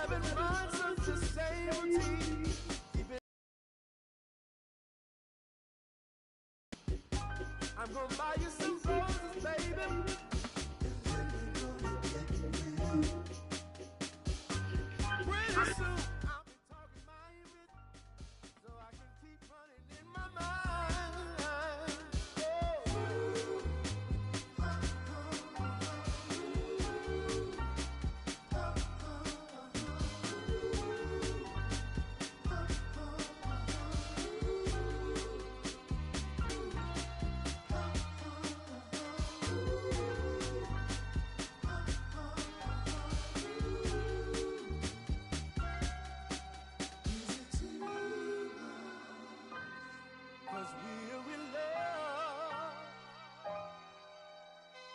7 months of the same routine. I'm gonna buy you some roses, baby. Pretty soon I'll be talking my image, so I can keep running in my mind.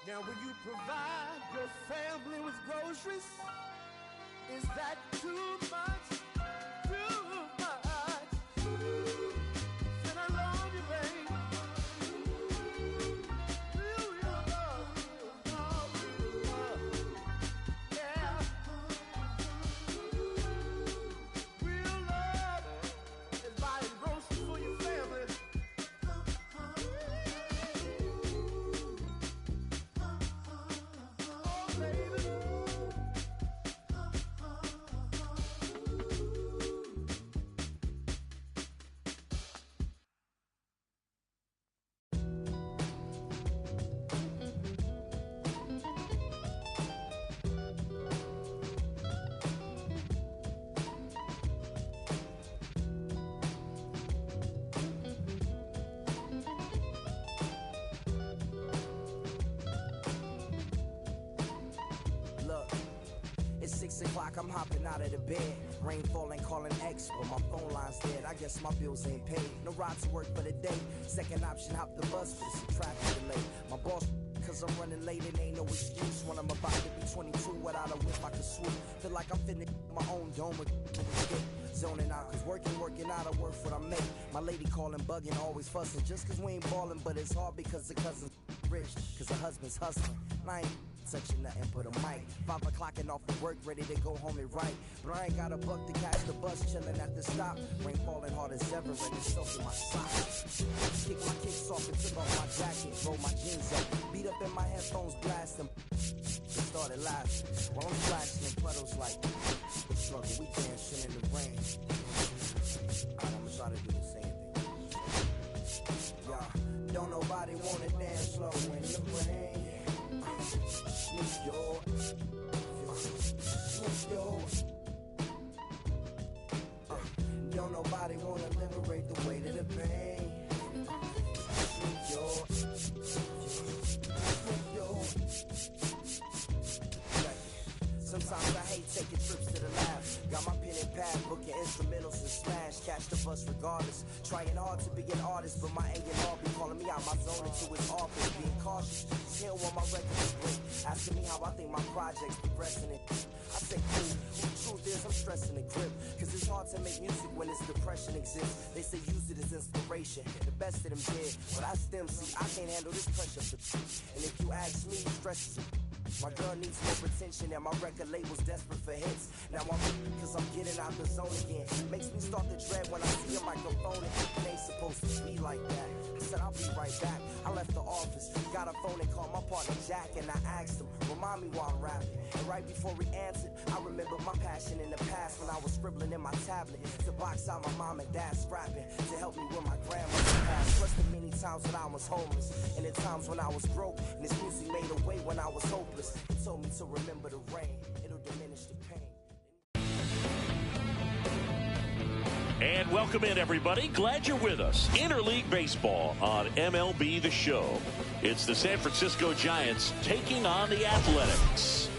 Now when you provide your family with groceries, is that too much? Too much? Said I love you, babe. Real love, yeah. Real love is buying groceries for your family. Look, it's 6 o'clock, I'm hopping out of the bed. Rain falling, calling X, but my phone line's dead. I guess my bills ain't paid. No ride to work for the day. Second option, hop the bus, but it's a traffic delay. My boss, cause I'm running late and ain't no excuse. When I'm about to be 22 without a whip I can swoop. Feel like I'm finna my own dome with zoning out, cause working out, I work what I make. My lady calling, bugging, always fussing. Just cause we ain't ballin', but it's hard because the cousin's rich. Cause her husband's hustling. And I ain't touching nothing but a mic. 5 o'clock and off of work, ready to go home and write. But I ain't got a buck to catch the bus, chillin' at the stop. Rain falling hard as ever and it's soaking my socks. Kick my kicks off and took off my jacket, roll my jeans up, beat up in my headphones, blast them. They started laughing while I'm splashing in puddles like the struggle. We dancing in the rain. Alright, I'ma try to do the same thing. Yeah, don't nobody wanna dance slow in the rain. Sneak yours. Don't nobody wanna liberate the weight of the pain. Sneak yours. Sometimes I hate taking trips to the lab. Got my pen and pad, booking instrumentals and smash. Catch the bus regardless. Trying hard to be an artist, but my A&R be calling me out my zone into his office. Being cautious, still want my record to break. Asking me how I think my project's progressing. I say cool, the truth is I'm stressing the grip. Cause it's hard to make music when this depression exists. They say use it as inspiration. The best of them did, but I still see I can't handle this pressure for truth. And if you ask me, stress is a my girl needs more attention and my record label's desperate for hits. Now I'm cause I'm getting out the zone again. Makes me start to dread when I see a microphone and it ain't supposed to be like that. I said I'll be right back. I left the office, got a phone and called my partner Jack and I asked him, remind me while I'm rapping. And right before he answered, I remembered my passion in the past when I was scribbling in my tablet to box out my mom and dad's scrapping to help me with my grandmother's past. Plus the many times when I was homeless and the times when I was broke and this music made a way when I was hopeless. He told me to remember the rain, it'll diminish the pain. And welcome in, everybody. Glad you're with us. Interleague Baseball on MLB The Show. It's the San Francisco Giants taking on the Athletics.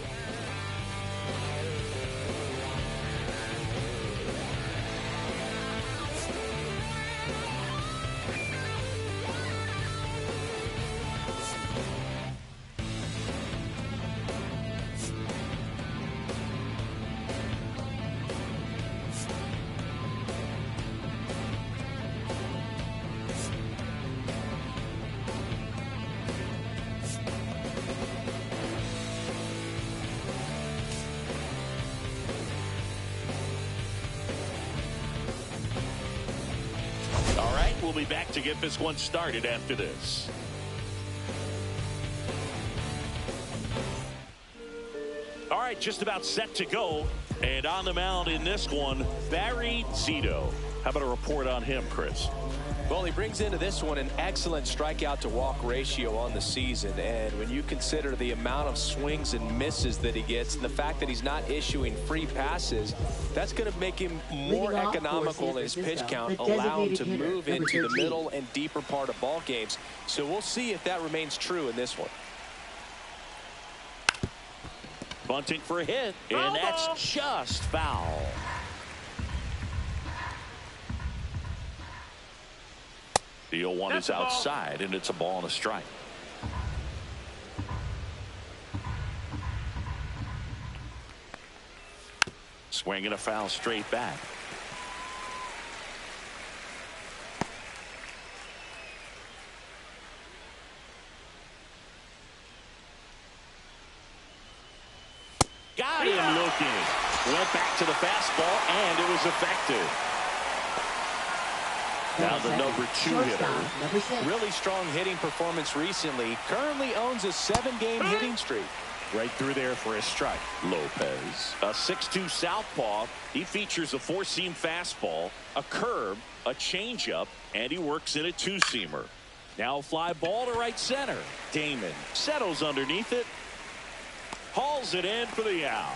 we'll be back to get this one started after this. All right, just about set to go. And on the mound in this one, Barry Zito. How about a report on him, Chris? Well, he brings into this one an excellent strikeout to walk ratio on the season. And when you consider the amount of swings and misses that he gets and the fact that he's not issuing free passes, that's going to make him more economical in his pitch count, allow him to move into the middle and deeper part of ball games. So we'll see if that remains true in this one. Bunting for a hit, and that's just foul. The 0-1 is outside, and it's a ball and a strike. Swing and a foul straight back. Got him looking. Went back to the fastball, and it was effective. Now the number 2 hitter. Really strong hitting performance recently. Currently owns a 7-game hitting streak. Right through there for a strike. Lopez, a 6'2 southpaw. He features a 4-seam fastball, a curve, a changeup, and he works in a 2-seamer. Now a fly ball to right center. Damon settles underneath it. Hauls it in for the out.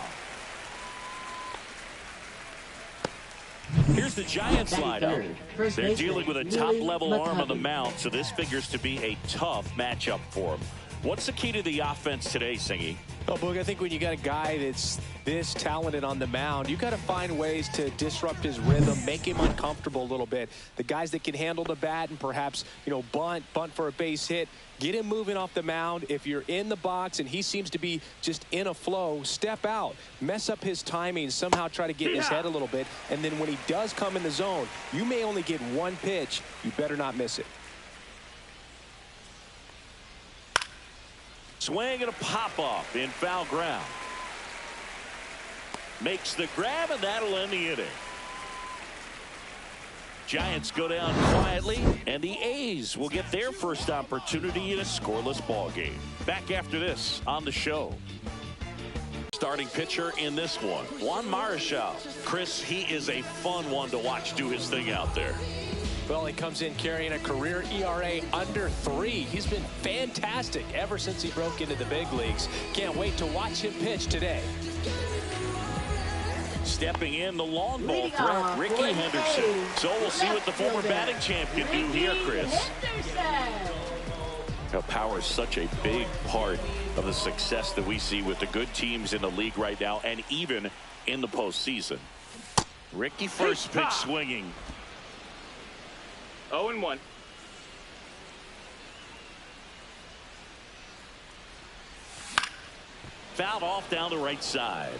Here's the Giants lineup. They're dealing with a top-level arm on the mound, so this figures to be a tough matchup for them. What's the key to the offense today, Singy? Oh, Boog, I think when you got a guy that's this talented on the mound, you got to find ways to disrupt his rhythm, make him uncomfortable a little bit. The guys that can handle the bat and perhaps, bunt for a base hit, get him moving off the mound. If you're in the box and he seems to be just in a flow, step out, mess up his timing, somehow try to get in his head a little bit. And then when he does come in the zone, you may only get one pitch. You better not miss it. Swing and a pop-off in foul ground. Makes the grab, and that'll end the inning. Giants go down quietly, and the A's will get their first opportunity in a scoreless ball game. Back after this on the show. Starting pitcher in this one, Juan Marichal. Chris, he is a fun one to watch do his thing out there. Well, he comes in carrying a career ERA under 3. He's been fantastic ever since he broke into the big leagues. Can't wait to watch him pitch today. Stepping in, the long ball threat, Ricky Henderson. So we'll see what the former batting champ can do here, Chris. Now, power is such a big part of the success that we see with the good teams in the league right now, and even in the postseason. Ricky first pitch swinging. 0-1. Fouled off down the right side.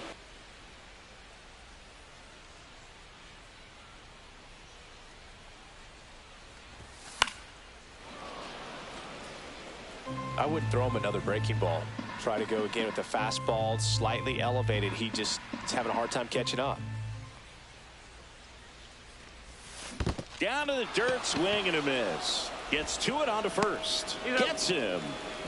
I wouldn't throw him another breaking ball. Try to go again with the fastball, slightly elevated. He's having a hard time catching up. Down to the dirt, swing and a miss. Gets to it on to first. Gets him.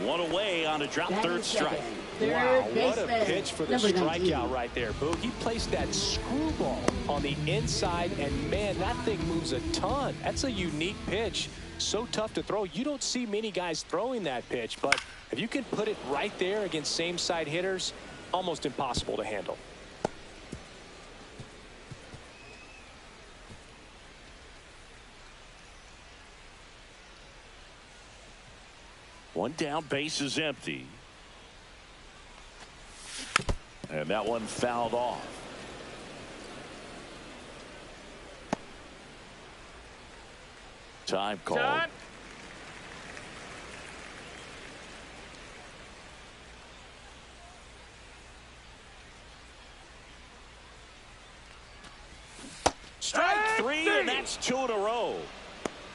One away on a drop third strike. Wow, what a pitch for the strikeout right there, Boog. He placed that screwball on the inside, and man, that thing moves a ton. That's a unique pitch. So tough to throw. You don't see many guys throwing that pitch, but if you can put it right there against same side hitters, almost impossible to handle. One down, base is empty. And that one fouled off. Time call. Time. Strike 3, and that's 2 in a row.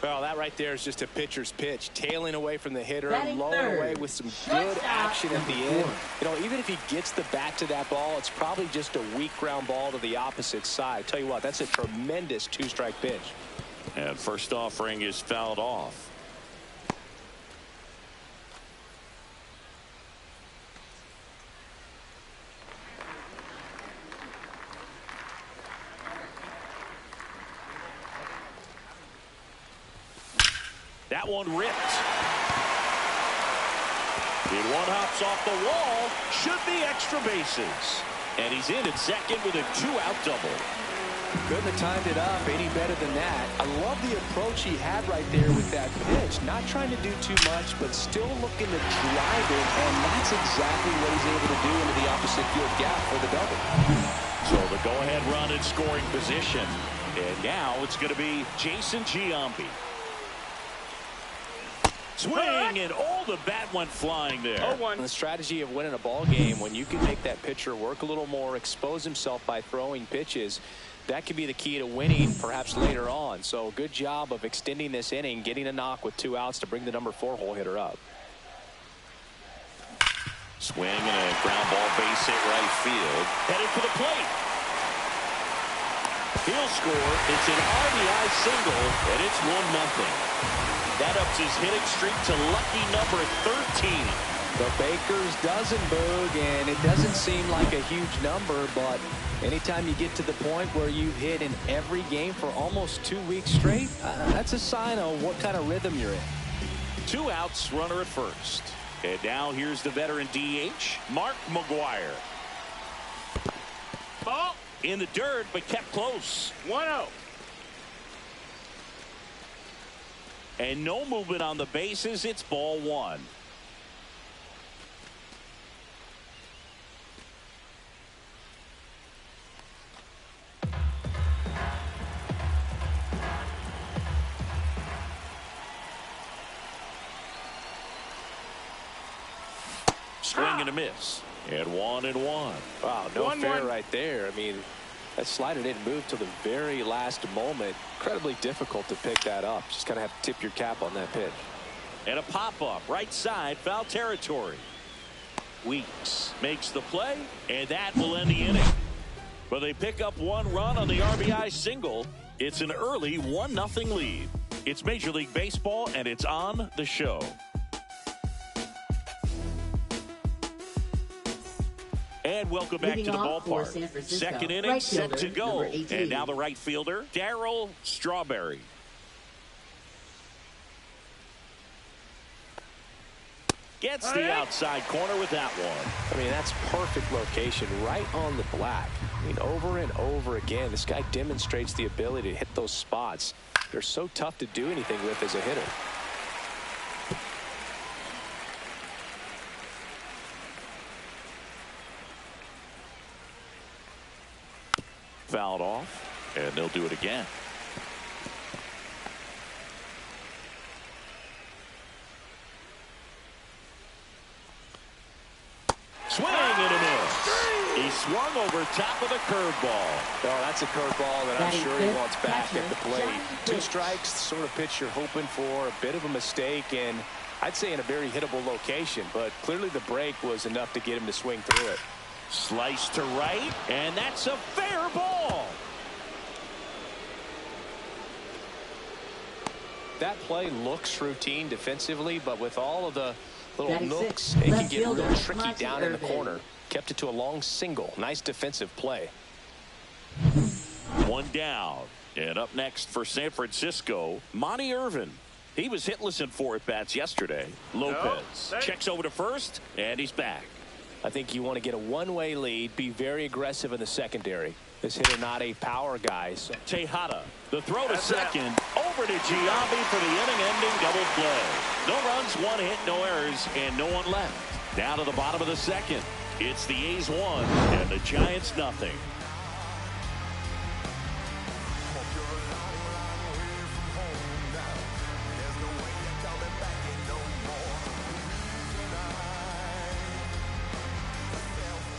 Well, that right there is just a pitcher's pitch, tailing away from the hitter, lowering away with some good action at the end. Even if he gets the bat to that ball, it's probably just a weak ground ball to the opposite side. Tell you what, that's a tremendous 2-strike pitch. And first offering is fouled off. That one ripped. And one hops off the wall. Should be extra bases. And he's in at second with a 2-out double. Couldn't have timed it up any better than that. I love the approach he had right there with that pitch. Not trying to do too much, but still looking to drive it. And that's exactly what he's able to do into the opposite field gap for the double. So the go-ahead run in scoring position. And now it's going to be Jason Giambi. Swing, and all the bat went flying there. The strategy of winning a ball game, when you can make that pitcher work a little more, expose himself by throwing pitches, that could be the key to winning perhaps later on. So good job of extending this inning, getting a knock with 2 outs to bring the number 4 hole hitter up. Swing and a ground ball, base hit right field. Headed for the plate. He'll score. It's an RBI single, and it's 1-0. That ups his hitting streak to lucky number 13. The Baker's dozen, Boog, and it doesn't seem like a huge number, but anytime you get to the point where you've hit in every game for almost 2 weeks straight, that's a sign of what kind of rhythm you're in. 2 outs, runner at first. And now here's the veteran DH, Mark McGwire. Ball in the dirt, but kept close. 1-0. And no movement on the bases. It's ball 1. Swing and a miss. And 1-1. Wow, no fair right there. I mean, that slider didn't move till the very last moment. Incredibly difficult to pick that up. Just kind of have to tip your cap on that pitch. And a pop-up, right side, foul territory. Weeks makes the play, and that will end the inning. But they pick up 1 run on the RBI single. It's an early 1-0 lead. It's Major League Baseball, and it's on the show. And welcome back to the ballpark. Second inning set to go. And now the right fielder, Darryl Strawberry. Gets the outside corner with that one. I mean, that's perfect location, right on the black. I mean, over and over again, this guy demonstrates the ability to hit those spots. They're so tough to do anything with as a hitter. Fouled off, and they'll do it again. Swing and a miss. He swung over top of the curveball. Oh, that's a curveball that I'm sure he wants back at the plate. 2 strikes, the sort of pitch you're hoping for. A bit of a mistake, and I'd say in a very hittable location, but clearly the break was enough to get him to swing through it. Slice to right, and that's a fair ball. That play looks routine defensively, but with all of the little nooks, it can get real tricky down in the corner. Kept it to a long single. Nice defensive play. 1 down. And up next for San Francisco, Monty Irvin. He was hitless in 4 at-bats yesterday. Lopez checks over to first, and he's back. I think you want to get a one-way lead, be very aggressive in the secondary. This hitter not a power guy. So. Tejada, the throw to second, over to Giambi for the inning-ending double play. No runs, 1 hit, no errors, and no one left. Down to the bottom of the second. It's the A's 1 and the Giants nothing.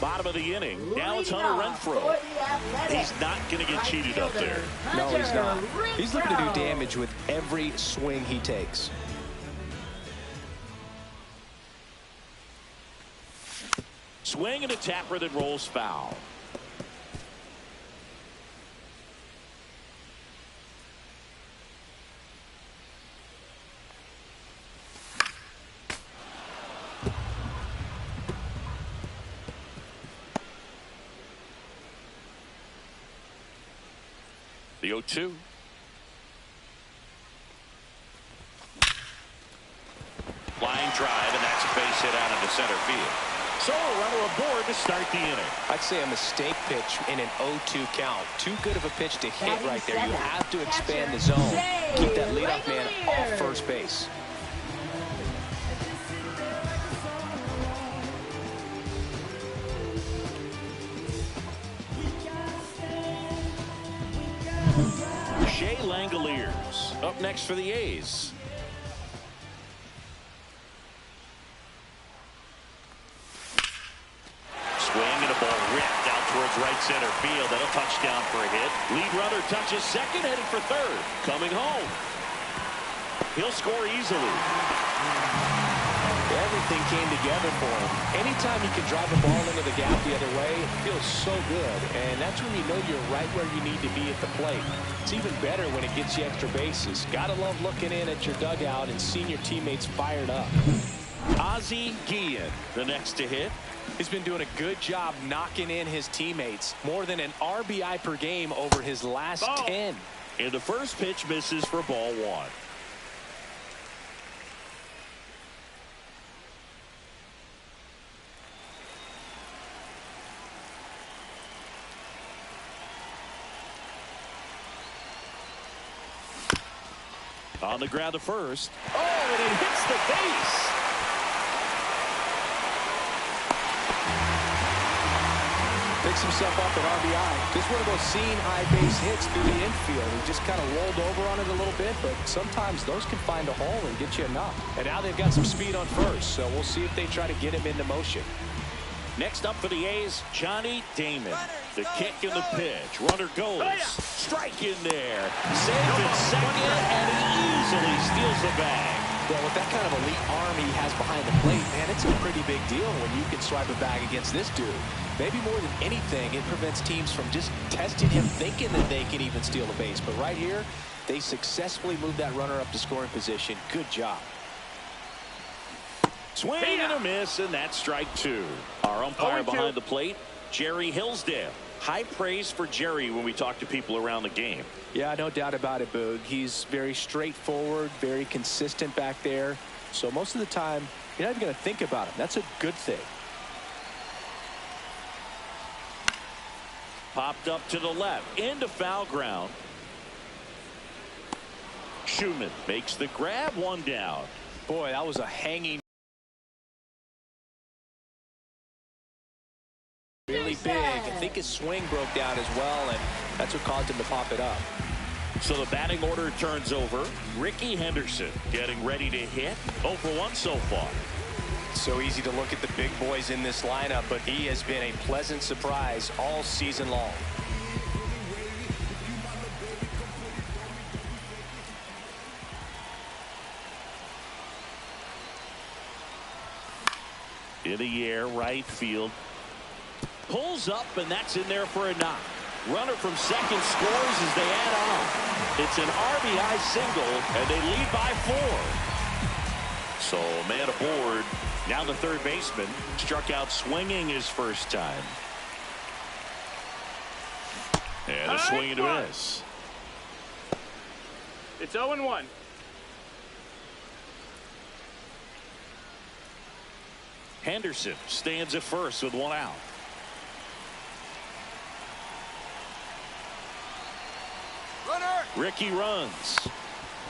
Bottom of the inning. Now it's Hunter Renfroe. He's not going to get cheated up there. No, he's not. He's looking to do damage with every swing he takes. Swing and a tapper that rolls foul. The 0-2. Line drive, and that's a base hit out into center field. So a runner aboard to start the inning. I'd say a mistake pitch in an 0-2 count. Too good of a pitch to hit right there. You have to expand the zone. Keep that leadoff man off first base. Shea Langoliers up next for the A's. Swing and a ball ripped out towards right center field. And a touchdown for a hit. Lead runner touches second, heading for third. Coming home. He'll score easily. Everything came together for him. Anytime you can drive a ball into the gap the other way, it feels so good. And that's when you know you're right where you need to be at the plate. It's even better when it gets you extra bases. Gotta love looking in at your dugout and seeing your teammates fired up. Ozzie Guillen, the next to hit. He's been doing a good job knocking in his teammates. More than an RBI per game over his last 10. And the first pitch misses for ball one. On the ground to first. Oh, and it hits the base. Picks himself up at RBI. Just one of those seam high base hits through the infield. He just kind of rolled over on it a little bit, but sometimes those can find a hole and get you enough. And now they've got some speed on first, so we'll see if they try to get him into motion. Next up for the A's, Johnny Damon. The kick and the pitch. Runner goes. Strike in there. Saves it second, and he easily steals the bag. Well, with that kind of elite arm he has behind the plate, man, it's a pretty big deal when you can swipe a bag against this dude. Maybe more than anything, it prevents teams from just testing him, thinking that they can even steal a base. But right here, they successfully moved that runner up to scoring position. Good job. Swing and a miss, and that's strike two. Our umpire behind the plate, Jerry Hillsdale. High praise for Jerry when we talk to people around the game. Yeah, no doubt about it, Boog. He's very straightforward, very consistent back there. So most of the time, you're not even going to think about him. That's a good thing. Popped up to the left, into foul ground. Schumann makes the grab, one down. Boy, that was a hanging. Really big. I think his swing broke down as well, and that's what caused him to pop it up. So the batting order turns over. Ricky Henderson getting ready to hit. 0 for 1 so far. So easy to look at the big boys in this lineup, but he has been a pleasant surprise all season long. In the air, right field. Pulls up, and that's in there for a knock. Runner from second scores as they add on. It's an RBI single, and they lead by 4. So man aboard. Now the third baseman struck out swinging his first time. And a swing and a miss. It's 0-1. Henderson stands at first with one out. Runner. Ricky runs.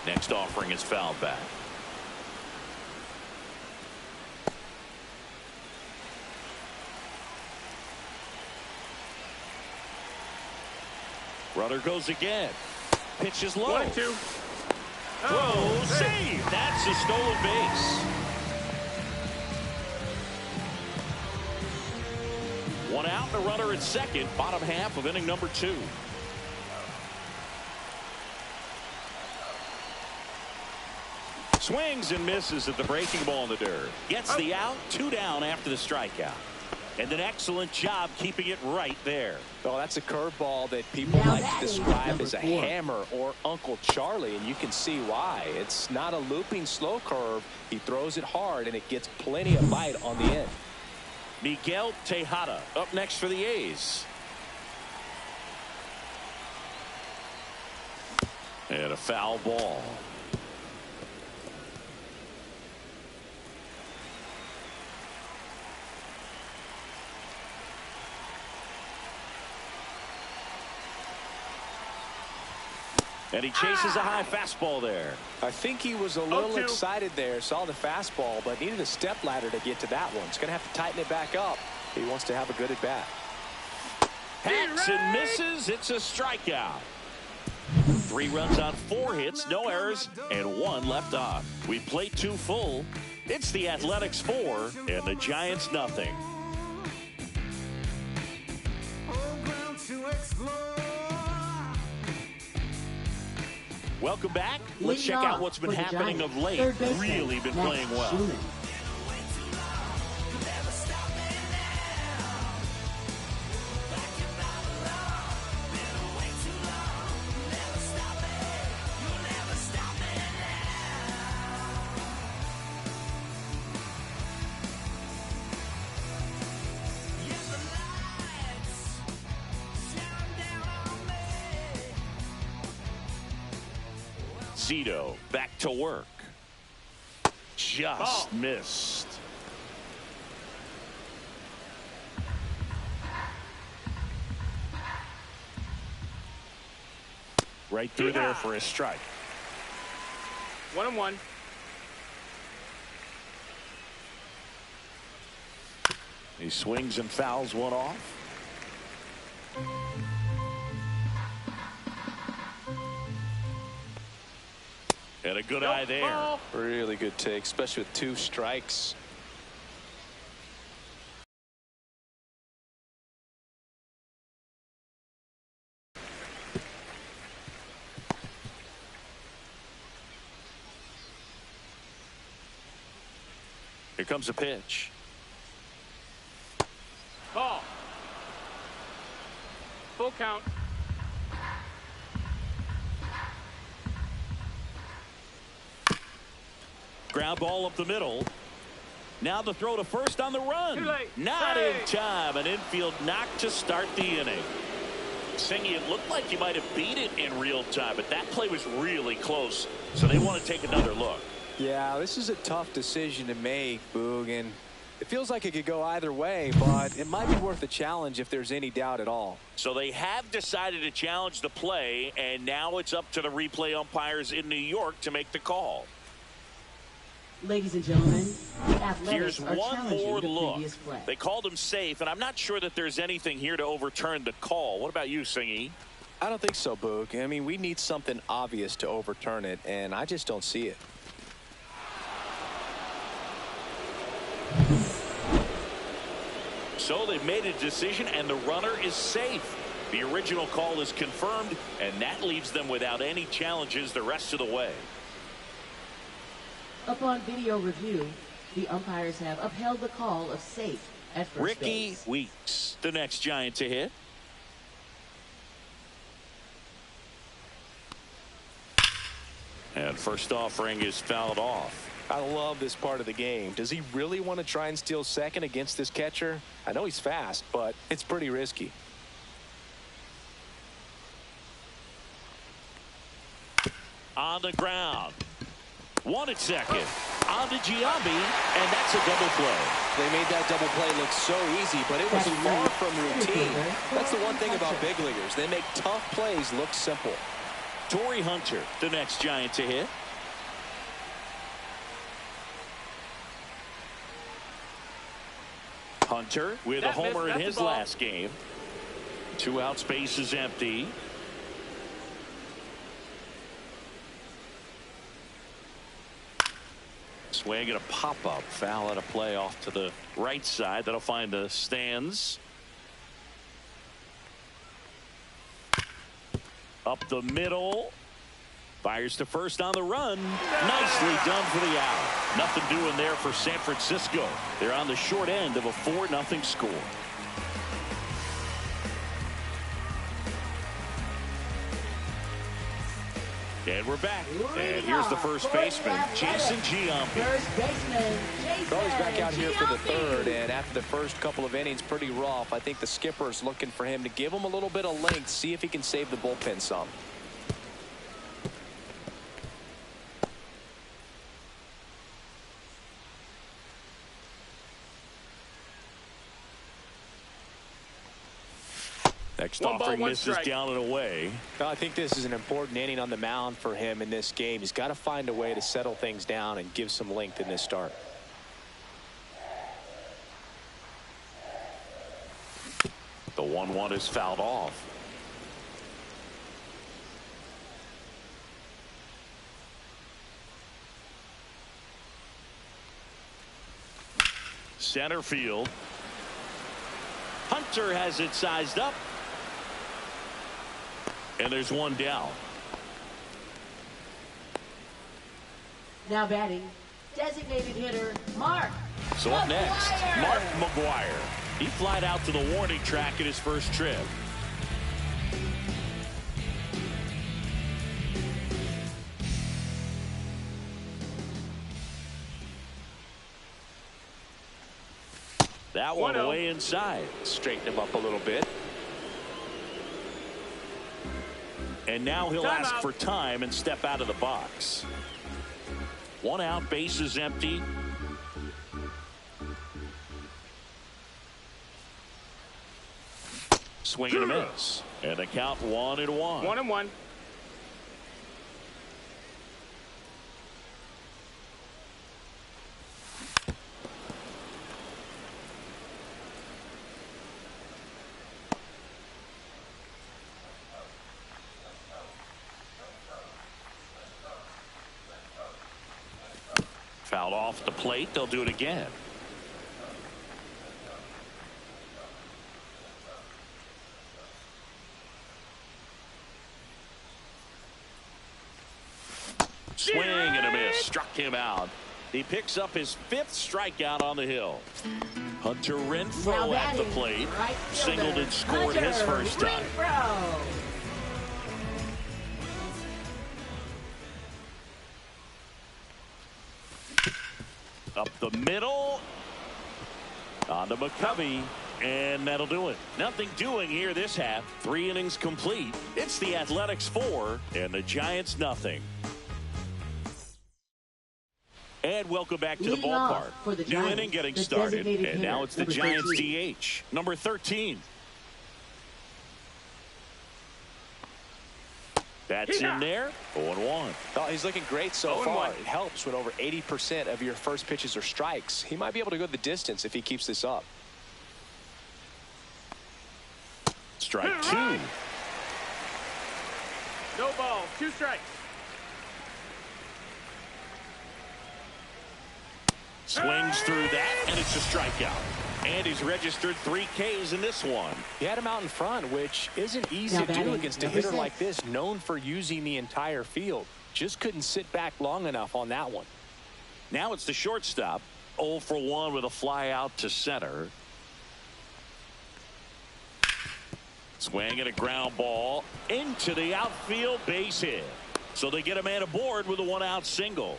Next offering is fouled back. Runner goes again. Pitch is low. 1-2. Throw, save. That's a stolen base. One out, and a runner at second. Bottom half of inning number 2. Swings and misses at the breaking ball in the dirt. Gets the out, 2 down after the strikeout. And an excellent job keeping it right there. Well, that's a curveball that people like to describe as a hammer or Uncle Charlie, and you can see why. It's not a looping slow curve. He throws it hard, and it gets plenty of bite on the end. Miguel Tejada up next for the A's. And a foul ball. And he chases a high fastball there. I think he was a little excited there, saw the fastball, but needed a step ladder to get to that one. He's going to have to tighten it back up. He wants to have a good at bat. Hacks and misses. It's a strikeout. 3 runs on 4 hits, no errors, and 1 left on. We played 2 full. It's the Athletics 4 and the Giants nothing. Welcome back. Let's check out what's been happening of late. Really been playing well. Zito back to work. Just missed. Right through there for a strike. 1-1. He swings and fouls one off. And a good eye there. Really good take, especially with 2 strikes. Here comes a pitch. Ball. Full count. Ground ball up the middle. Now the throw to first on the run. Too late. Not in time. An infield knock to start the inning. Singy, it looked like you might have beat it in real time, but that play was really close. So they want to take another look. Yeah, this is a tough decision to make, Boog, and it feels like it could go either way, but it might be worth a challenge if there's any doubt at all. So they have decided to challenge the play, and now it's up to the replay umpires in New York to make the call. Ladies and gentlemen, the Athletics Here's are one challenging more the look. previous play. They called him safe, and I'm not sure that there's anything here to overturn the call. What about you, Singy? I don't think so, Boog. I mean, we need something obvious to overturn it, and I just don't see it. So they've made a decision, and the runner is safe. The original call is confirmed, and that leaves them without any challenges the rest of the way. Upon video review, the umpires have upheld the call of safe at first Ricky base. Weeks, the next Giant to hit. And first offering is fouled off. I love this part of the game. Does he really want to try and steal second against this catcher? I know he's fast, but it's pretty risky. On the ground. 1 at second. On to Giambi, and that's a double play. They made that double play look so easy, but it was far from routine. That's the one thing about big leaguers. They make tough plays look simple. Torrey Hunter, the next Giant to hit. Hunter with a homer in his last game. 2 outs, base is empty. Swing and a pop-up foul at a play off to the right side. That'll find the stands. Up the middle. Fires to first on the run. Nicely done for the out. Nothing doing there for San Francisco. They're on the short end of a 4-0 score. And we're back. And here's the first baseman, Jason Giambi. First baseman, Jason Charlie's back out here for the Giambi. third, and after the first couple of innings, pretty rough. I think the skipper's looking for him to give him a little bit of length, see if he can save the bullpen some. Next One ball, offering one misses strike. down and away. Well, I think this is an important inning on the mound for him in this game. He's got to find a way to settle things down and give some length in this start. The 1-1 is fouled off. Center field. Hunter has it sized up. And there's one down. Now batting, designated hitter, Mark. So up next, McGwire. Mark McGwire. He flied out to the warning track at his first trip. That one 1-0. away inside. Straighten him up a little bit. And now he'll Time ask out. for time and step out of the box. 1 out, base is empty. Swing and a miss. And the count 1-1. 1-1. Fouled off the plate. They'll do it again. Swing and a miss. Struck him out. He picks up his 5th strikeout on the hill. Hunter Now Renfroe at the batting, plate. right fielder, Singled and scored his Hunter first time. Renfroe. Up the middle. On to McCovey. And that'll do it. Nothing doing here this half. 3 innings complete. It's the Athletics 4 and the Giants nothing. And welcome back to the Leading off ballpark. for the New Giants, inning getting the started. designated And now hitter, it's the number Giants 13. DH. Number 13. That's in there. 0-1. Oh, he's looking great so 0-1. far. It helps when over 80% of your first pitches are strikes. He might be able to go the distance if he keeps this up. Strike 2. No balls. 2 strikes. Swings through that, and it's a strikeout. And he's registered 3 Ks in this one. He had him out in front, which isn't easy Now to do batting, against a number hitter 6. like this, known for using the entire field. Just couldn't sit back long enough on that one. Now it's the shortstop. 0 for 1 with a fly out to center. Swing and a ground ball into the outfield, base hit. So they get a man aboard with a 1-out single.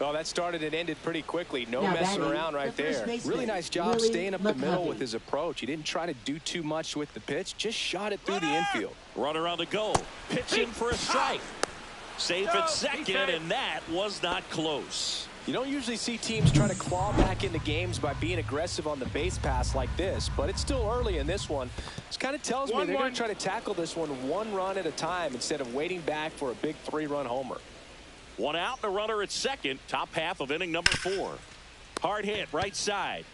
Well, that started and ended pretty quickly. No Now messing batting, around right the first there. baseman, Really nice job Willie staying up the middle McCovey. with his approach. He didn't try to do too much with the pitch. Just shot it through the infield. Runner on the go. Pitching for a strike. Safe No, at he's second, safe. and that was not close. You don't usually see teams try to claw back into games by being aggressive on the base pass like this, but it's still early in this one. This kind of tells me they're going 1-1. to try to tackle this one 1 run at a time instead of waiting back for a big 3-run homer. 1 out and a runner at second. Top half of inning number 4. Hard hit right side.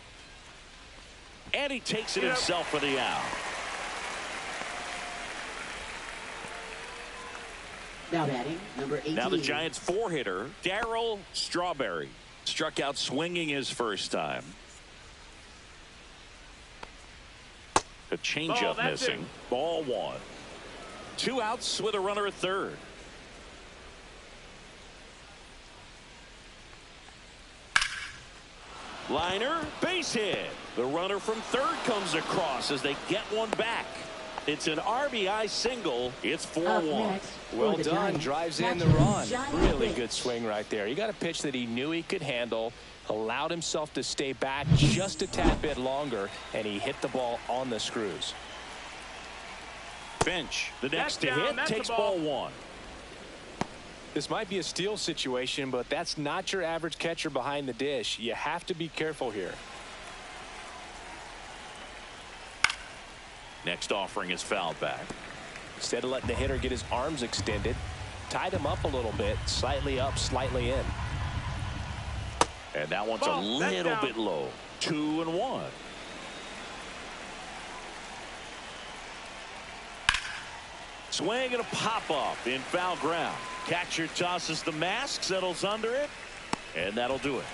And he takes it Yep. himself for the out. Now batting, number 18. Now the Giants 4-hitter, Darryl Strawberry. Struck out swinging his first time. A Ball, changeup that's missing. it. Ball 1. 2 outs with a runner at third. Liner, base hit. The runner from third comes across as they get one back. It's an RBI single. It's Up 4-1. next, for Well the done. Giants, Drives in the catcher, run. Johnny Really Pitts. good swing right there. He got a pitch that he knew he could handle, allowed himself to stay back just a tad bit longer, and he hit the ball on the screws. Finch, the next to That's down. hit, That's a takes ball. ball 1. This might be a steal situation, but that's not your average catcher behind the dish. You have to be careful here. Next offering is fouled back. Instead of letting the hitter get his arms extended, tied him up a little bit, slightly up, slightly in. And that one's Ball, a little bit low. 2-1. Swing and a pop-up in foul ground. Catcher tosses the mask, settles under it, and that'll do it.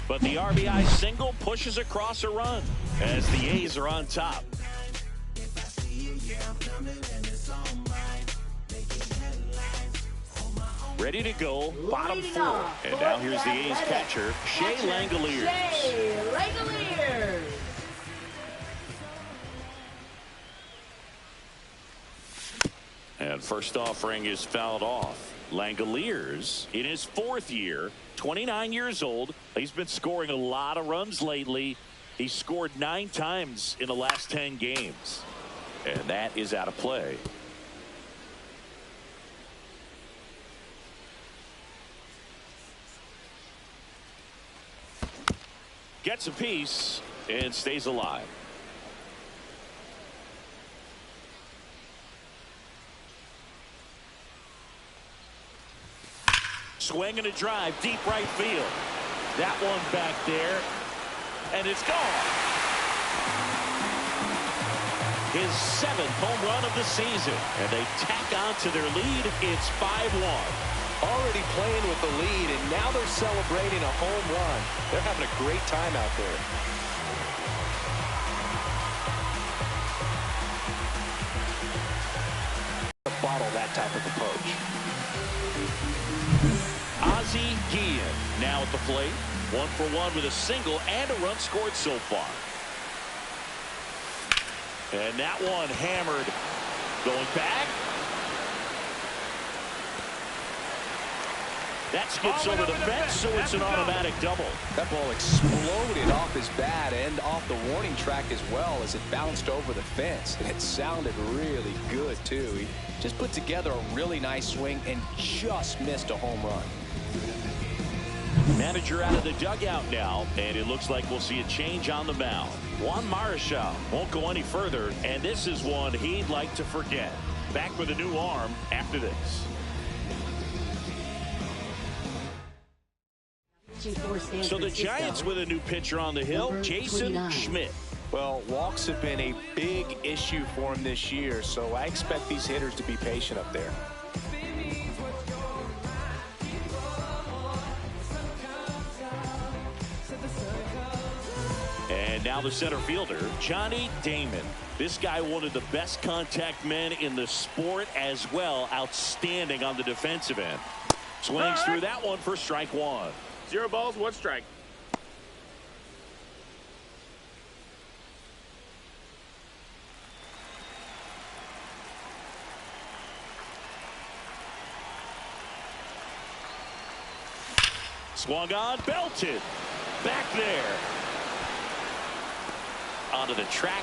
But the RBI single pushes across a run as the A's are on top. Ready to go, bottom four. And now here's the A's catcher, Shea Langeliers. Shea Langeliers. And first offering is fouled off. Langeliers in his 4th year, 29 years old. He's been scoring a lot of runs lately. He scored 9 times in the last 10 games. And that is out of play. Gets a piece and stays alive. Swing and a drive, deep right field. That one back there, and it's gone. His 7th home run of the season, and they tack on to their lead. It's 5-1. Already playing with the lead, and now they're celebrating a home run. They're having a great time out there. Bottle that type of approach. Ozzie Guillen now at the plate. 1 for 1 with a single and a run scored so far. And that one hammered. Going back. That skips over the fence, so it's an automatic double. That ball exploded off his bat and off the warning track as well as it bounced over the fence. And it sounded really good, too. He just put together a really nice swing and just missed a home run. Manager out of the dugout now, and it looks like we'll see a change on the mound. Juan Marichal won't go any further, and this is one he'd like to forget. Back with a new arm after this. So the Giants with a new pitcher on the hill, Jason Schmidt. Well, walks have been a big issue for him this year, so I expect these hitters to be patient up there. And now the center fielder, Johnny Damon. This guy, one of the best contact men in the sport as well. Outstanding on the defensive end. Swings through that one for strike 1. 0 balls, 1 strike. Swung on, belted. Back there. Onto the track,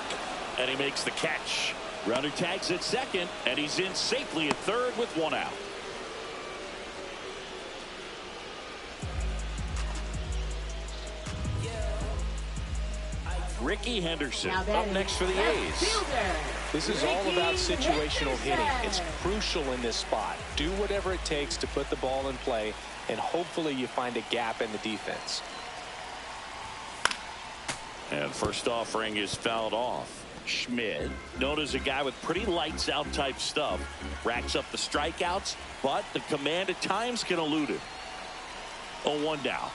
and he makes the catch. Runner tags at second, and he's in safely at third with 1 out. Ricky Henderson up next for the A's. This is all about situational hitting. It's crucial in this spot. Do whatever it takes to put the ball in play, and hopefully you find a gap in the defense. And first offering is fouled off. Schmidt, known as a guy with pretty lights out type stuff, racks up the strikeouts, but the command at times can elude him. 0-1 down.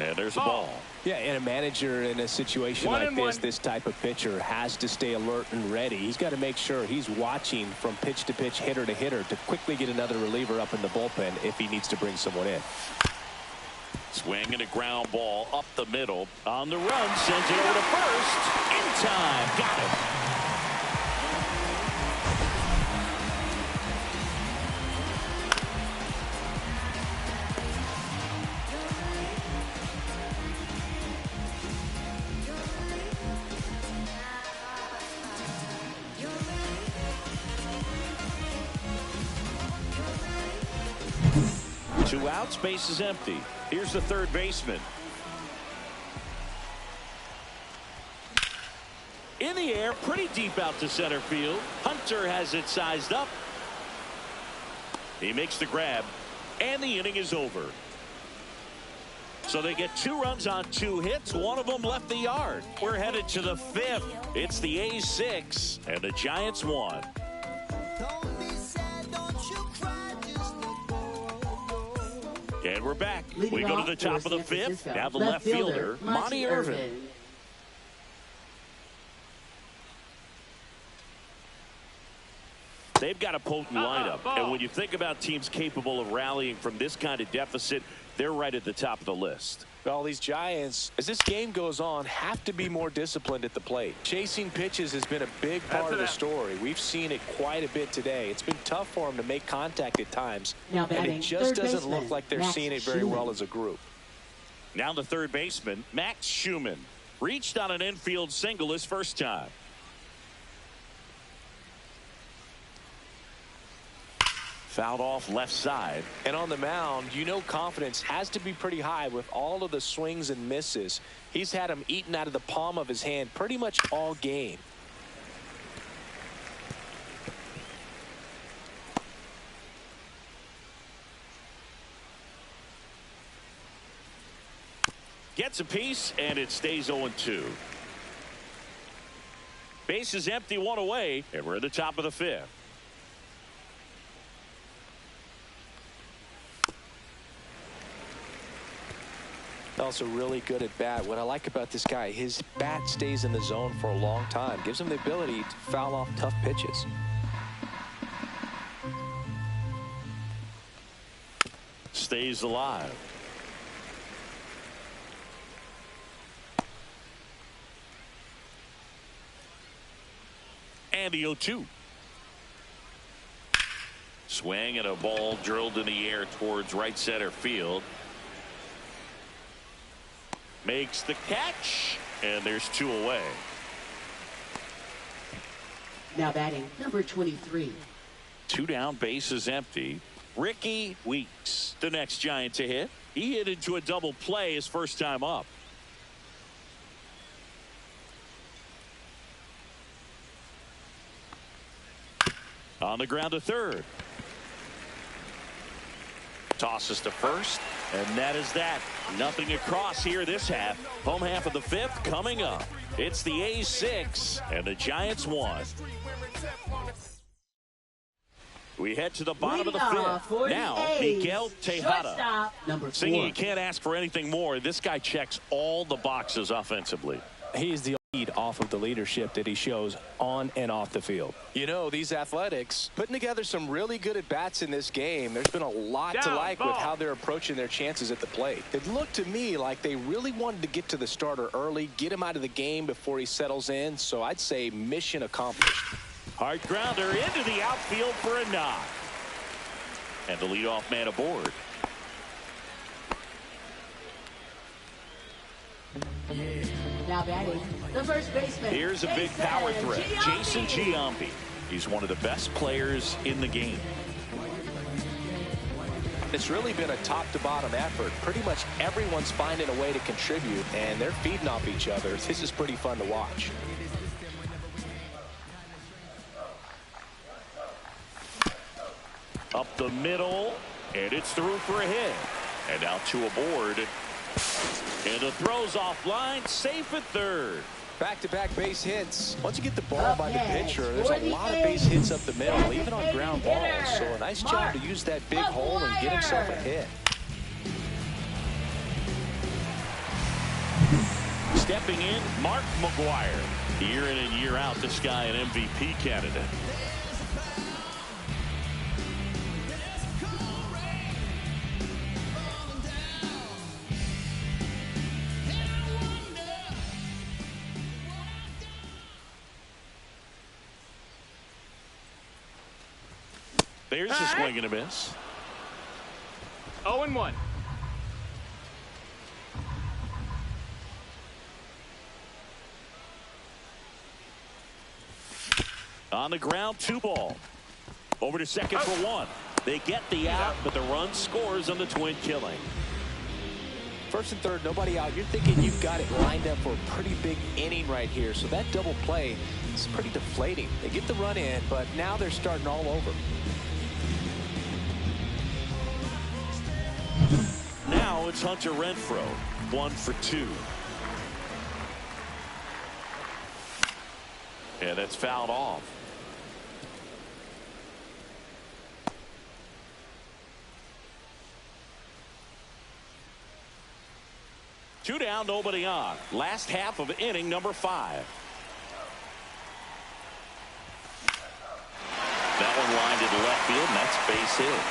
And there's a ball. Yeah, and a manager in a situation like this type of pitcher has to stay alert and ready. He's got to make sure he's watching from pitch to pitch, hitter to hitter, to quickly get another reliever up in the bullpen if he needs to bring someone in. Swing and a ground ball up the middle. On the run, sends it over to first. In time. Got it. Two outs, base is empty. Here's the third baseman. In the air, pretty deep out to center field. Hunter has it sized up. He makes the grab, and the inning is over. So they get 2 runs on 2 hits. One of them left the yard. We're headed to the 5th. It's the A's 6 and the Giants 1. And we're back. We go to the top of the 5th. Now the left fielder, Monty Irvin. They've got a potent lineup. And when you think about teams capable of rallying from this kind of deficit, they're right at the top of the list. Well, these Giants, as this game goes on, have to be more disciplined at the plate. Chasing pitches has been a big part of the story. We've seen it quite a bit today. It's been tough for them to make contact at times. Now and it just doesn't look like they're seeing it very well as a group. Now the third baseman, Max Schumann, reached on an infield single his first time. Fouled off left side. And on the mound, you know confidence has to be pretty high with all of the swings and misses. He's had them eaten out of the palm of his hand pretty much all game. Gets a piece, and it stays 0-2. Base is empty, 1 away, and we're at the top of the 5th. Also really good at bat. What I like about this guy, his bat stays in the zone for a long time. Gives him the ability to foul off tough pitches. Stays alive. And the 0-2. Swing and a ball drilled in the air towards right center field. Makes the catch, and there's 2 away. Now batting, number 23. 2 down, base is empty. Ricky Weeks, the next Giant to hit. He hit into a double play his first time up. On the ground to third. Tosses to first, and that is that. Nothing across here this half. Home half of the 5th coming up. It's the A's 6 and the Giants 1. We head to the bottom of the 5th. Now, Miguel Tejada. Singing, you can't ask for anything more. This guy checks all the boxes offensively. He's the lead off of the leadership that he shows on and off the field. You know, these Athletics putting together some really good at-bats in this game. There's been a lot to like with how they're approaching their chances at the plate. It looked to me like they really wanted to get to the starter early, get him out of the game before he settles in. So I'd say mission accomplished. Hard grounder into the outfield for a knock. And the leadoff man aboard. Now batting, the first baseman. Here's a big power threat, Jason Giambi. He's one of the best players in the game. It's really been a top-to-bottom effort. Pretty much everyone's finding a way to contribute, and they're feeding off each other. This is pretty fun to watch. Up the middle, and it's through for a hit. And now 2 aboard. And the throw's offline, safe at third. Back-to-back base hits. Once you get the ball by the pitcher, there's a lot of base hits up the middle, even on ground balls. So a nice job to use that big hole and get himself a hit. Stepping in, Mark McGwire. Year in and year out, this guy an MVP candidate. There's a swing and a miss. 0-1. On the ground, 2 ball. Over to second for 1. They get the out, but the run scores on the twin killing. First and third, nobody out. You're thinking you've got it lined up for a pretty big inning right here. So that double play is pretty deflating. They get the run in, but now they're starting all over. Now it's Hunter Renfroe, 1 for 2. And it's fouled off. Two down, nobody on. Last half of inning number 5. That one lined into left field, and that's base hit.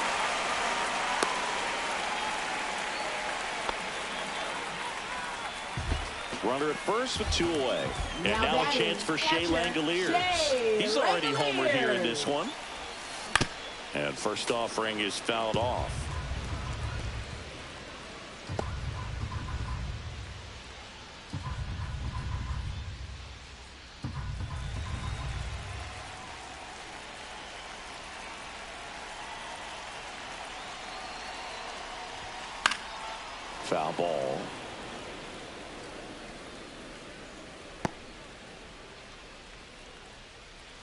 Runner at first with 2 away. And now a chance for Shea Langeliers. He's already homered here in this one. And first offering is fouled off. Foul ball.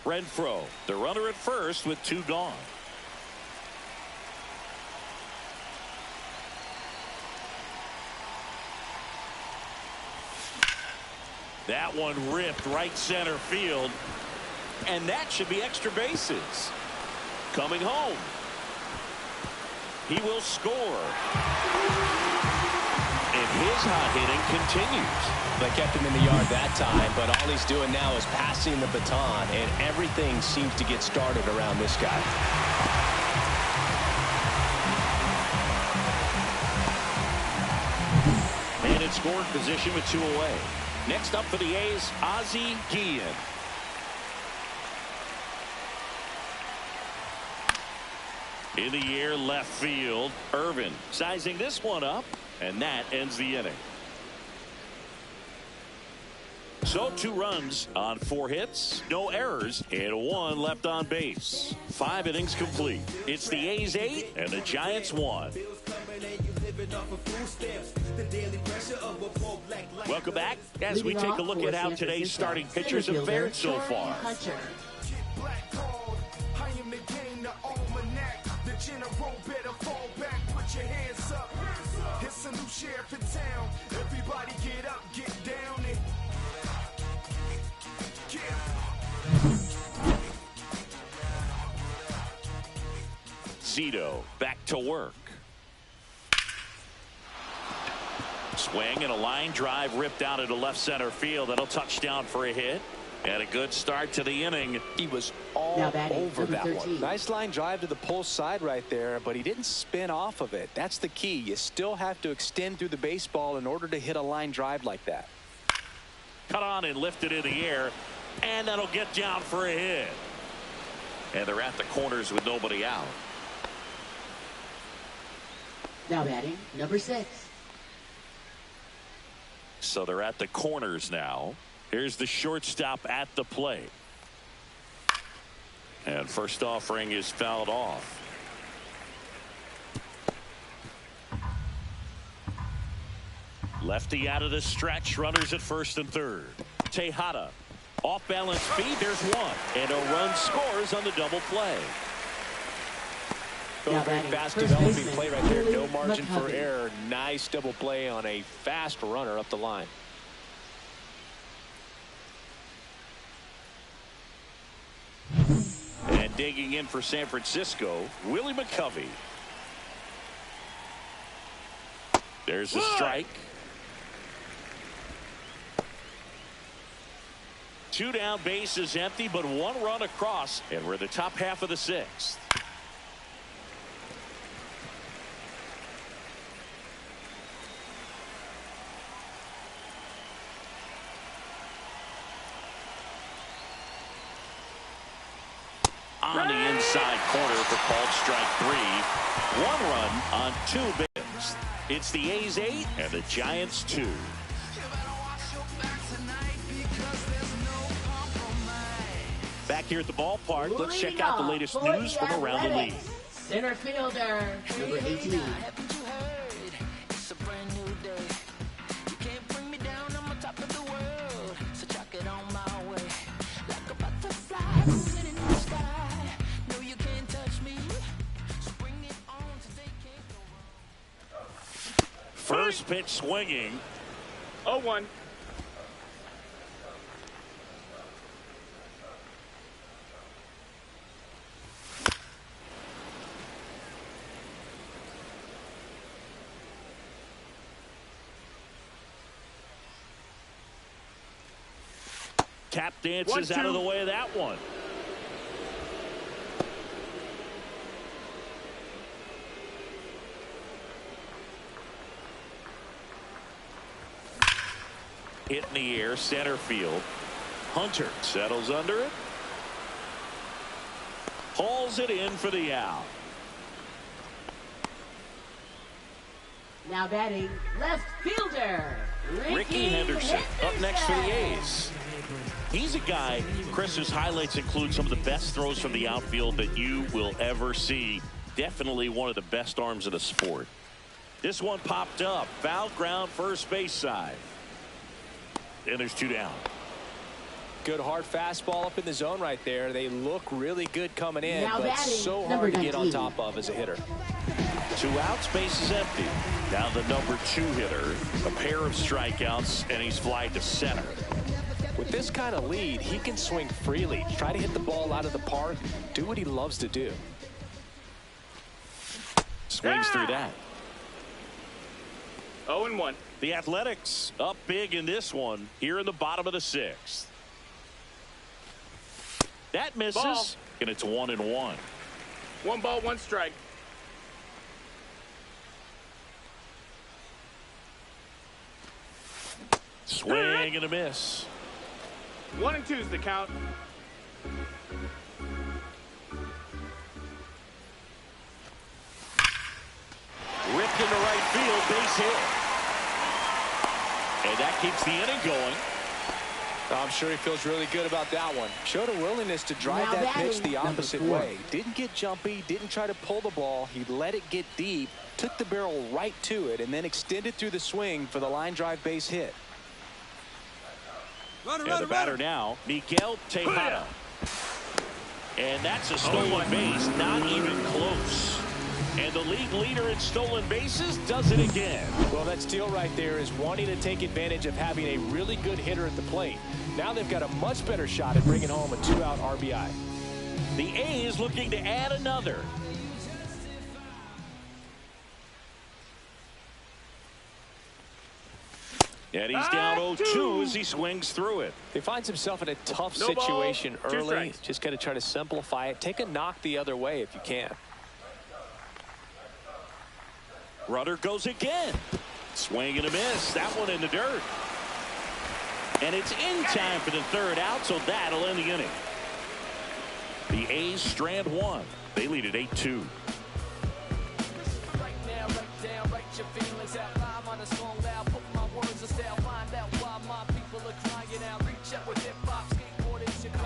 Renfroe, the runner at first with 2 gone. That one ripped right center field, and that should be extra bases. Coming home. He will score. And his hot hitting continues. They kept him in the yard that time, but all he's doing now is passing the baton, and everything seems to get started around this guy. And in scoring position with 2 away. Next up for the A's, Ozzie Guillen. In the air, left field. Irvin sizing this one up, and that ends the inning. So 2 runs on 4 hits, no errors, and 1 left on base. 5 innings complete. It's the A's 8 and the Giants 1. Welcome back as we take a look at how today's starting pitchers have fared so far. It's a new sheriff in town. Everybody get up, get down, and Zito back to work. Swing and a line drive ripped out into left center field. That'll touch down for a hit. And a good start to the inning. He was all over that one. Nice line drive to the pull side right there, but he didn't spin off of it. That's the key. You still have to extend through the baseball in order to hit a line drive like that. Cut on and lifted in the air, and that'll get down for a hit. And they're at the corners with nobody out. Now batting, number 6. So they're at the corners now. Here's the shortstop at the plate. And first offering is fouled off. Lefty out of the stretch. Runners at first and third. Tejada. Off balance speed. There's 1. And a run scores on the double play. Very fast developing play right there. No margin for error. Nice double play on a fast runner up the line. And digging in for San Francisco, Willie McCovey. There's a strike. 2 down, bases empty, but 1 run across, and we're the top half of the 6th. On the inside corner for called strike 3. 1 run on 2 bases. It's the A's 8 and the Giants 2. Back here at the ballpark, let's check out the latest news from around the league. Center fielder, number 18. First pitch swinging. 0-1. Tap dances out of the way of that one. Hit in the air, center field. Hunter settles under it. Hauls it in for the out. Now batting, left fielder, Ricky Henderson up next for the A's. He's a guy, Chris, whose highlights include some of the best throws from the outfield that you will ever see. Definitely one of the best arms in the sport. This one popped up. Foul ground, first base side. And there's 2 down. Good hard fastball up in the zone right there. They look really good coming in, now but batting, so number hard to get on 19. top of as a hitter. 2 outs, base is empty. Now the number 2 hitter, a pair of strikeouts, and he's flied to center. With this kind of lead, he can swing freely, try to hit the ball out of the park, do what he loves to do. Swings through that. 0-1. The Athletics up big in this one here in the bottom of the 6th. That misses, Ball. and it's 1-1. 1 ball, 1 strike. Swing and a miss. 1-2 is the count. Ripped into right field, base hit. And that keeps the inning going. I'm sure he feels really good about that one. Showed a willingness to drive Now that pitch batting, the opposite number 4. way. Didn't get jumpy, didn't try to pull the ball. He let it get deep, took the barrel right to it, and then extended through the swing for the line drive base hit. And the batter now, Miguel Tejada. And that's a stolen base, not even close. And the league leader in stolen bases does it again. Well, that steal right there is wanting to take advantage of having a really good hitter at the plate. Now they've got a much better shot at bringing home a 2-out RBI. The A's looking to add another. And he's down 0-2 as he swings through it. He finds himself in a tough No ball, situation 2 early. strikes. Just got to try to simplify it. Take a knock the other way if you can. Runner goes again. Swing and a miss. That one in the dirt. And it's in time for the 3rd out, so that'll end the inning. The A's strand 1. They lead at 8-2.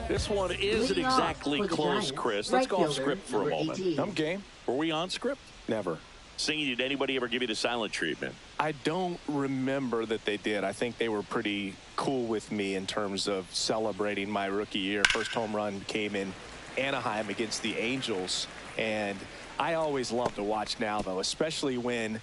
This one isn't Leading off exactly for the close, Giants, Chris. Let's right go off fielder, script for a number moment. 18. I'm game. Were we on script? Never. Singing, did anybody ever give you the silent treatment? I don't remember that they did. I think they were pretty cool with me in terms of celebrating my rookie year. First home run came in Anaheim against the Angels. And I always love to watch now, though, especially when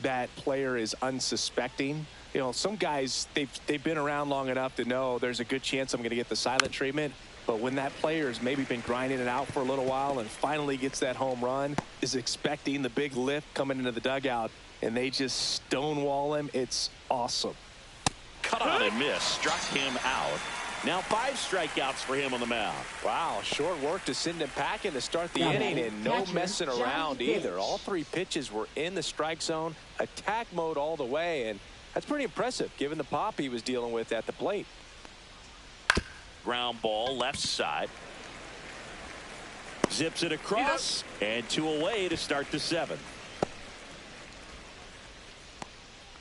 that player is unsuspecting. You know, some guys, they've been around long enough to know there's a good chance I'm going to get the silent treatment. But when that player has maybe been grinding it out for a little while and finally gets that home run, is expecting the big lift coming into the dugout, and they just stonewall him, it's awesome. Cut on and miss. Struck him out. Now 5 strikeouts for him on the mound. Wow, short work to send him packing to start the Yeah, inning, and no catcher, messing Johnny around Pitch. either. All 3 pitches were in the strike zone, attack mode all the way, and that's pretty impressive given the pop he was dealing with at the plate. Ground ball left side. Zips it across, and 2 away to start the 7th.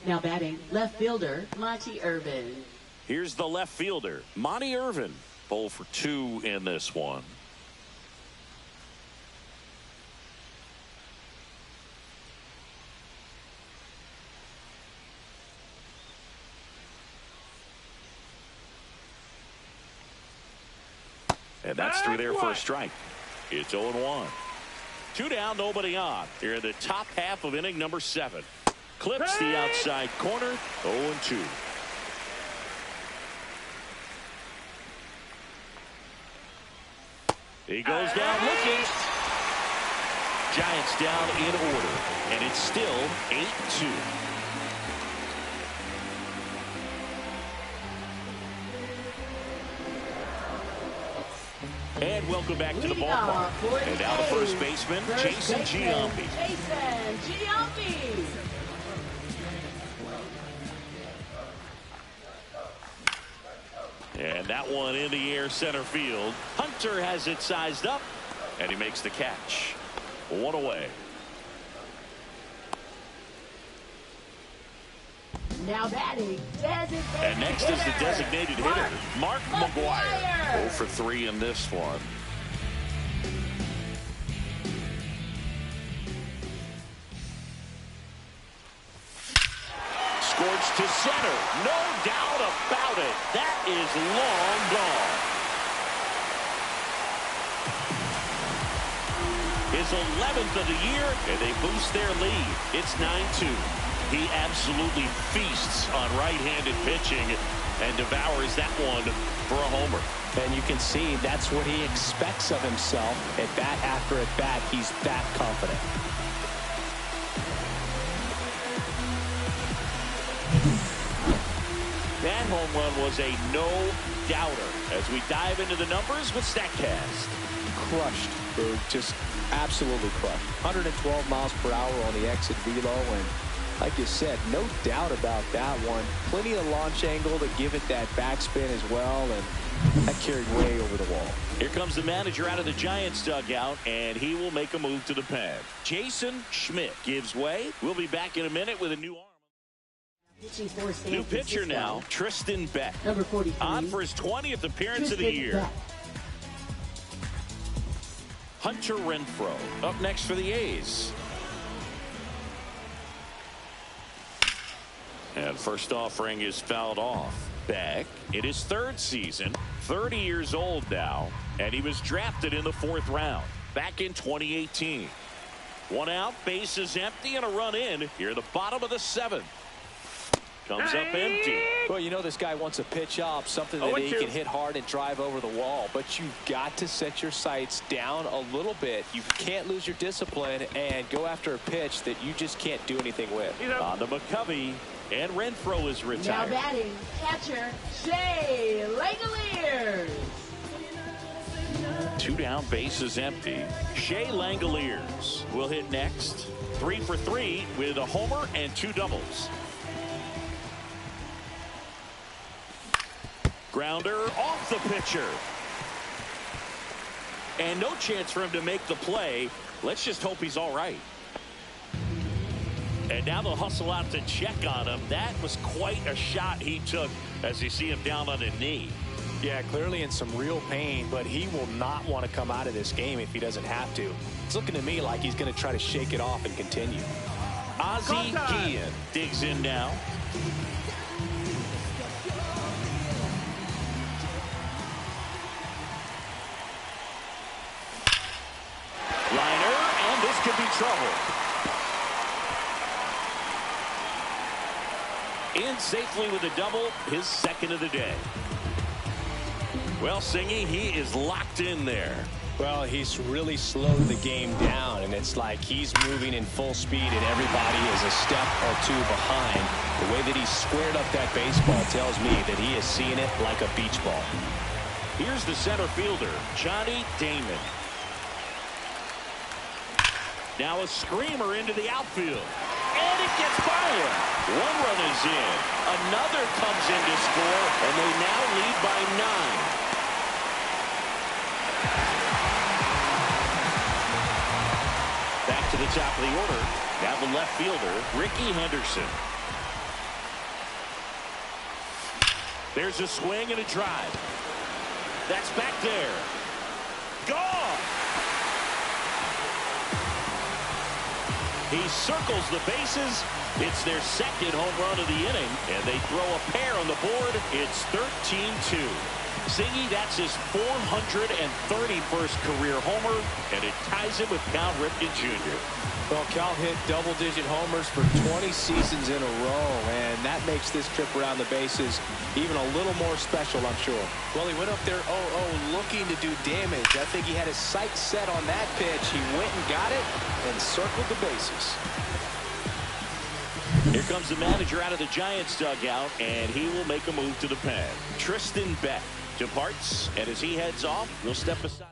Now batting, left fielder, Monty Irvin. Here's the left fielder, Monty Irvin. 0 for 2 in this one. And that's through there for a strike. It's 0-1. 2 down, nobody on. Here in the top half of inning number 7. Clips the outside corner, 0-2. He goes down looking. Giants down in order, and it's still 8-2. And welcome back to the ballpark. And now the first baseman, Jason Giambi. Jason Giambi. And that one in the air center field. Hunter has it sized up, and he makes the catch. 1 away. Now batting, designated And next is the designated hitter, Mark McGwire. 0 for 3 in this one. Scorched to center. No doubt about it. That is long gone. His 11th of the year, and they boost their lead. It's 9-2. He absolutely feasts on right-handed pitching and devours that one for a homer. And you can see that's what he expects of himself. At bat after at bat, he's that confident. That home run was a no-doubter as we dive into the numbers with StatCast. Crushed. They're just absolutely crushed. 112 miles per hour on the exit velo, and like you said, no doubt about that one. Plenty of launch angle to give it that backspin as well, and that carried way over the wall. Here comes the manager out of the Giants dugout, and he will make a move to the pad. Jason Schmidt gives way. We'll be back in a minute with a new arm. New pitcher now, Tristan Beck. Number 43. On for his 20th appearance of the year. Beck. Hunter Renfroe up next for the A's. And first offering is fouled off. Beck in his 3rd season, 30 years old now, and he was drafted in the 4th round back in 2018. 1 out, bases empty, and a run in here at the bottom of the 7th. Comes up empty. Well, you know this guy wants a pitch up, something that he can hit hard and drive over the wall. But you've got to set your sights down a little bit. You can't lose your discipline and go after a pitch that you just can't do anything with. On to McCovey, and Renfroe is Now retired. batting, catcher Shea Langoliers. 2 down, bases empty. Shea Langoliers will hit next. 3 for 3 with a homer and 2 doubles. Grounder off the pitcher. And no chance for him to make the play. Let's just hope he's all right. And now they'll hustle out to check on him. That was quite a shot he took as you see him down on a knee. Yeah, clearly in some real pain, but he will not want to come out of this game if he doesn't have to. It's looking to me like he's going to try to shake it off and continue. Ozzie Guillen digs in now. Liner, and this could be trouble. In safely with a double, his 2nd of the day. Well, Singy, he is locked in there. Well, he's really slowed the game down, and it's like he's moving in full speed, and everybody is a step or 2 behind. The way that he squared up that baseball tells me that he is seeing it like a beach ball. Here's the center fielder, Johnny Damon. Now a screamer into the outfield. And it gets by him. 1 run is in. Another comes in to score, and they now lead by 9. Back to the top of the order. Now the left fielder, Ricky Henderson. There's a swing and a drive. That's back there. Gone! He circles the bases. It's their 2nd home run of the inning, and they throw a pair on the board. It's 13-2. Zingy, that's his 431st career homer, and it ties him with Cal Ripken Jr. Well, Cal hit double-digit homers for 20 seasons in a row, and that makes this trip around the bases even a little more special, I'm sure. Well, he went up there 0-0 looking to do damage. I think he had his sights set on that pitch. He went and got it and circled the bases. Here comes the manager out of the Giants dugout, and he will make a move to the pen. Tristan Beck departs, and as he heads off, we'll step aside.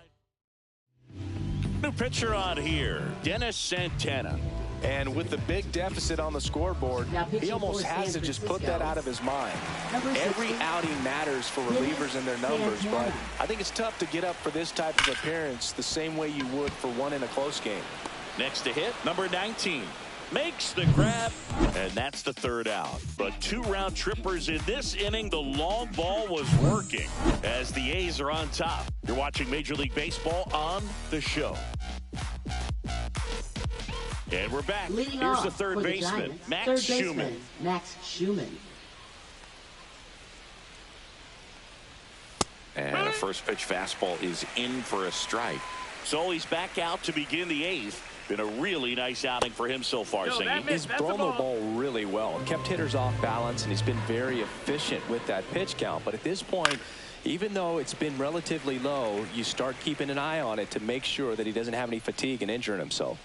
New pitcher on here, Dennis Santana. And with the big deficit on the scoreboard, he almost has to just put that out of his mind. Every outing matters for relievers and their numbers, but I think it's tough to get up for this type of appearance the same way you would for one in a close game. Next to hit, number 19. Makes the grab, and that's the third out. But 2 round trippers in this inning. The long ball was working as the A's are on top. You're watching Major League Baseball on the show. And we're back. Here's the third baseman, Max Schumann. Max Schumann. And a first pitch fastball is in for a strike. So he's back out to begin the 8th. Been a really nice outing for him so far, Zingy. He's thrown the ball really well, kept hitters off balance, and he's been very efficient with that pitch count. But at this point, even though it's been relatively low, you start keeping an eye on it to make sure that he doesn't have any fatigue and injuring himself.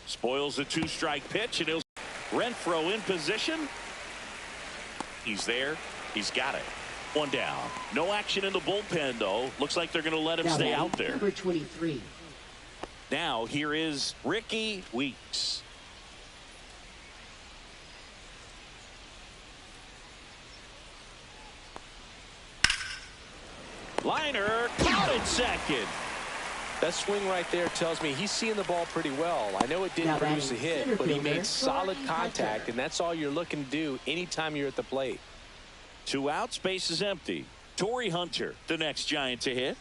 Spoils the 2-strike pitch, and Renfroe in position. He's there. He's got it. 1 down. No action in the bullpen, though. Looks like they're going to let him stay out there. Number 23. Now here is Ricky Weeks. Liner caught at second. That swing right there tells me he's seeing the ball pretty well. I know it didn't produce a hit, but he made solid contact, and that's all you're looking to do anytime you're at the plate. 2 outs, base is empty. Torrey Hunter, the next Giant to hit.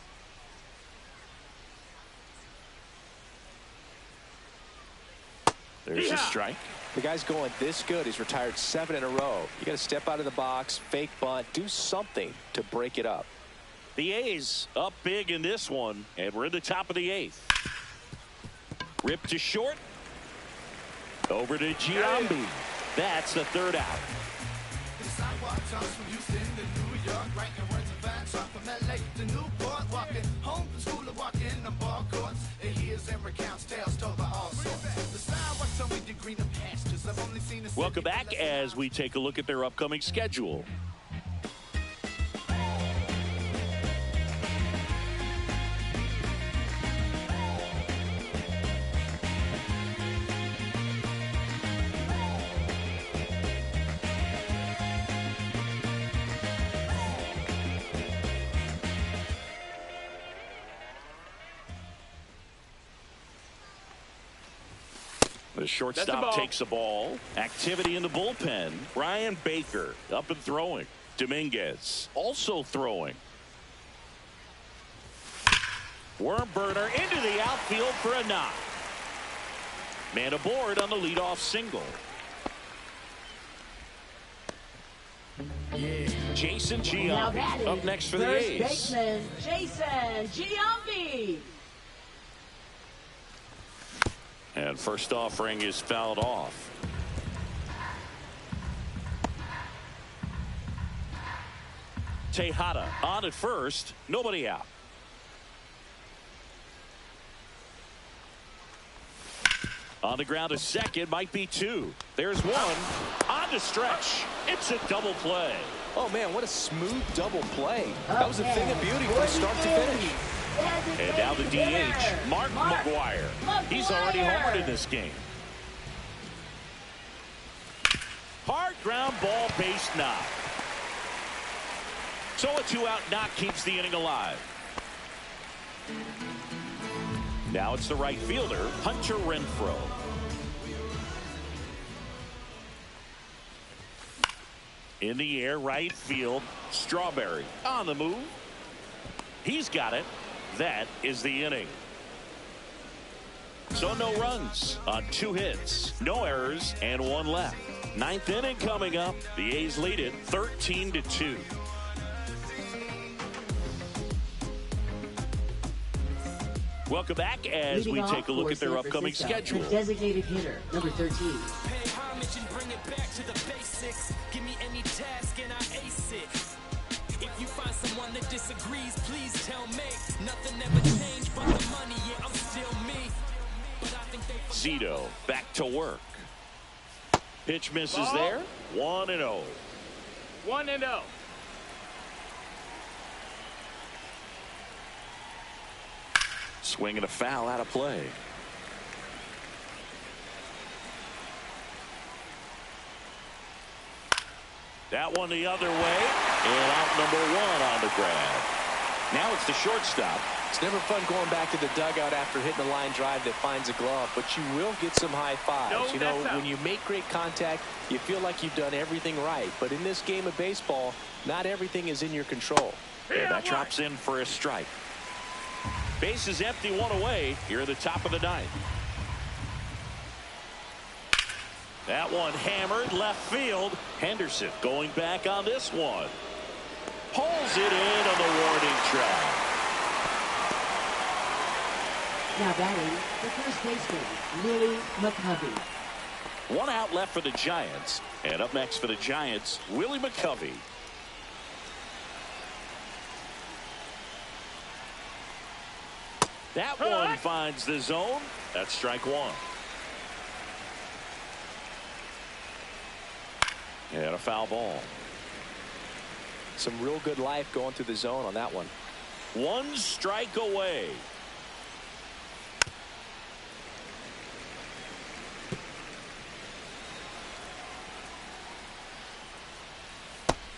There's a strike. The guy's going this good. He's retired 7 in a row. You got to step out of the box, fake bunt, do something to break it up. The A's up big in this one, and we're in the top of the 8th. Rip to short. Over to Giambi. That's the third out. Welcome back as we take a look at their upcoming schedule. The shortstop takes the ball. Activity in the bullpen. Ryan Baker up and throwing. Dominguez also throwing. Worm burner into the outfield for a knock. Man aboard on the leadoff single. Jason Giambi up next for the A's. First baseman, Jason Giambi. And first offering is fouled off. Tejada on at first. Nobody out. On the ground a second. Might be 2. There's 1. On to stretch. It's a double play. Oh, man, what a smooth double play. That was a thing of beauty from start to finish. And now the DH, Mark McGwire. He's already homered in this game. Hard ground ball, base knock. So a 2-out knock keeps the inning alive. Now it's the right fielder, Hunter Renfroe. In the air, right field, Strawberry on the move. He's got it. That is the inning. So no runs on 2 hits, no errors, and 1 left. Ninth inning coming up. The A's lead it 13-2. Welcome back as we take a look at their upcoming schedule. The designated hitter, number 13. Pay homage and bring it back to the basics. Give me any task and I ace it. If you find someone that disagrees, please tell me. Nothing ever changed but the money, yeah, I'm still me. But I think they Zito back to work. Pitch misses there. 1-0. 1-0. Swing and a foul out of play. That one the other way. And out number 1 on the grab. Now it's the shortstop. It's never fun going back to the dugout after hitting a line drive that finds a glove, but you will get some high fives. No, you know, that's out. when you make great contact, you feel like you've done everything right. But in this game of baseball, not everything is in your control. And that drops in for a strike. Base is empty, 1 away here at the top of the 9th. That one hammered left field. Henderson going back on this one. Pulls it in on the warning track. Now batting, the first baseman, Willie McCovey. 1 out left for the Giants. And up next for the Giants, Willie McCovey. That one finds the zone. That's strike 1. And a foul ball. Some real good life going through the zone on that one. 1 strike away.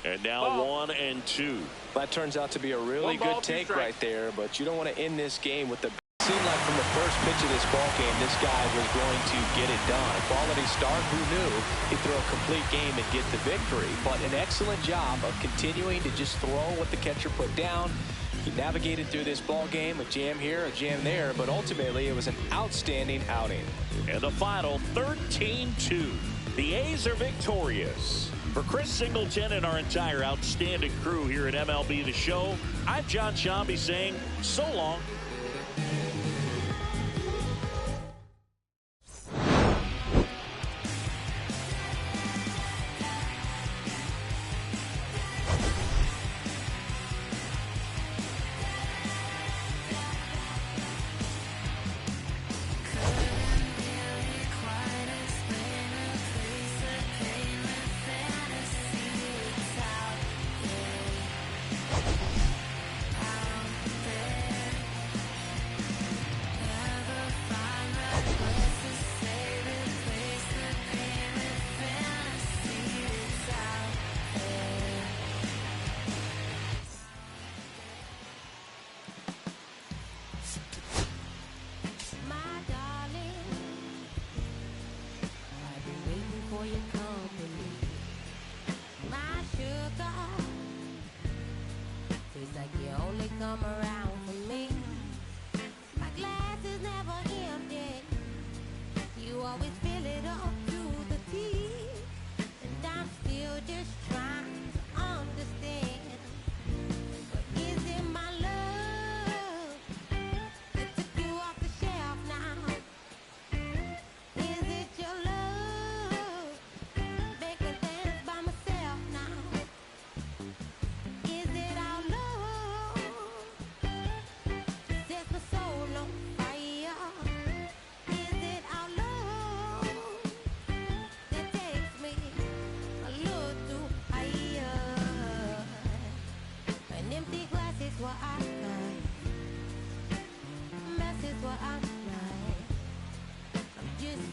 And now 1-2. That turns out to be a really good take right there, but you don't want to end this game with the. It seemed like from the first pitch of this ball game, this guy was going to get it done. A quality start, who knew he'd throw a complete game and get the victory. But an excellent job of continuing to just throw what the catcher put down. He navigated through this ball game, a jam here, a jam there, but ultimately it was an outstanding outing. And the final 13-2. The A's are victorious. For Chris Singleton and our entire outstanding crew here at MLB The Show, I'm John Shambi saying so long. Come around for me. My glass is never empty. You always fill it up to the teeth. And I'm still just trying to understand. But is it my love that took you off the shelf now? Is it your love make a dance by myself now? Is it our love? What I like, mess is what I'm like. I'm just